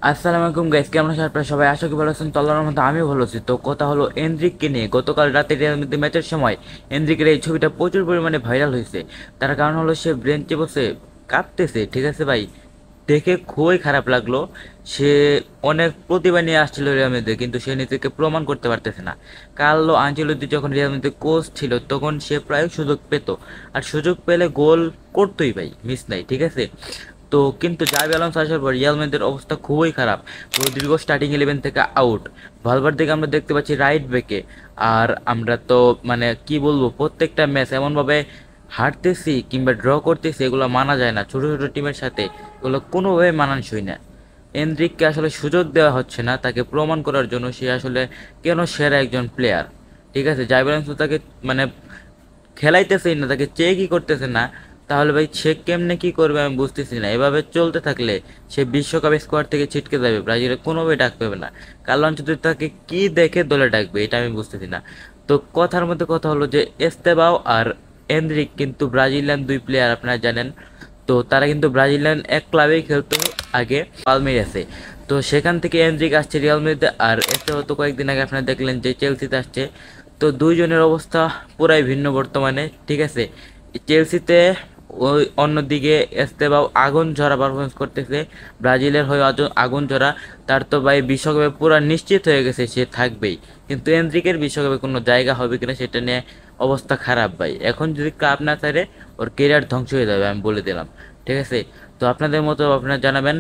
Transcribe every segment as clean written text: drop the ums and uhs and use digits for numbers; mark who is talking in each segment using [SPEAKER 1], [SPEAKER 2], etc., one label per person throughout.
[SPEAKER 1] আসসালামু আলাইকুম গাইস, কেমন আছেন আপনারা সবাই? আশা করি ভালো আছেন। তো আল্লাহর রহমতে আমিও ভালো আছি। তো কথা হলো এনরিককে নিয়ে। গতকাল রাতে রিয়াল মাদ্রিদ ম্যাচের সময় এনরিকের এই ছবিটা প্রচুর পরিমাণে ভাইরাল হয়েছে। তার কারণ হলো সে বেঞ্চে বসে কাঁদতেছে, ঠিক আছে ভাই? দেখে খুবই খারাপ লাগলো। সে অনেক প্রতিভা নিয়ে আসছিল রিয়াল মাদ্রিদে, কিন্তু সে নিজেকে প্রমাণ করতে পারতেছে না। কার্লো আনচেলত্তি যখন রিয়াল মাদ্রিদের কোচ ছিল তখন সে প্রায় সুযোগ পেত, আর সুযোগ পেলে গোল করতোই ভাই, মিস নাই, ঠিক আছে? তো কিন্তু জাভি আলোনসো আসার পর রিয়াল মাদ্রিদের অবস্থা খুবই খারাপ। পুরো দীর্ঘ স্টার্টিং 11 থেকে আউট। ভালভার্দেকে আমরা দেখতে পাচ্ছি রাইট ব্যাকে। আর আমরা তো মানে কি বলবো, প্রত্যেকটা ম্যাচ এমনভাবে হারতেছি কিংবা ড্র করতেছি, এগুলো মানা যায় না। ছোট ছোট টিমের সাথে এগুলো কোনোভাবে মানানসই না। এনরিককে আসলে সুযোগ দেওয়া হচ্ছে না তাকে প্রমাণ করার জন্য সে আসলে কেন সেরা একজন প্লেয়ার, ঠিক আছে? জাভি আলোনসো তাকে মানে খেলাইতেছেই না, তাকে চেকই করতেছে না। তাহলে ভাই সে কেমনে কি করবে আমি বুঝতেছি না। এভাবে চলতে থাকলে সে বিশ্বকাপ স্কোয়াড থেকে ছিটকে যাবে, ব্রাজিলে কোনোভাবে ডাক পাবে না। কার্লো আনচেলত্তি তাকে কি দেখে দলে ডাকবে এটা আমি বুঝতেছি না। তো কথার মধ্যে কথা হলো যে এস্তেবাও আর এনরিক কিন্তু ব্রাজিলিয়ান দুই প্লেয়ার, আপনারা জানেন। তো তারা কিন্তু ব্রাজিলিয়ান এক ক্লাবেই খেলতো আগে, পালমেইরাসে। তো সেখান থেকে এনরিক আসছে রিয়াল মাদ্রিদে, আর এস্তেবাও তো কয়েকদিন আগে আপনারা দেখলেন যে চেলসিতে আসছে। তো দুইজনের অবস্থা পুরাই ভিন্ন বর্তমানে, ঠিক আছে? চেলসিতে ওই অন্যদিকে এস্তেবাও আগুন ঝরা পারফরমেন্স করতেছে, ব্রাজিলের হয়ে আগুন ঝরা। তার তো ভাই বিশ্বকাপে পুরা নিশ্চিত হয়ে গেছে সে থাকবেই, কিন্তু এনরিকের বিশ্বকাপে কোনো জায়গা হবে কিনা সেটা নিয়ে অবস্থা খারাপ ভাই। এখন যদি ক্লাব না ছাড়ে ওর কেরিয়ার ধ্বংস হয়ে যাবে, আমি বলে দিলাম, ঠিক আছে? তো আপনাদের মতো আপনারা জানাবেন।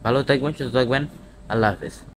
[SPEAKER 1] ভালো থাকবেন, সুস্থ থাকবেন। আল্লাহ হাফেজ।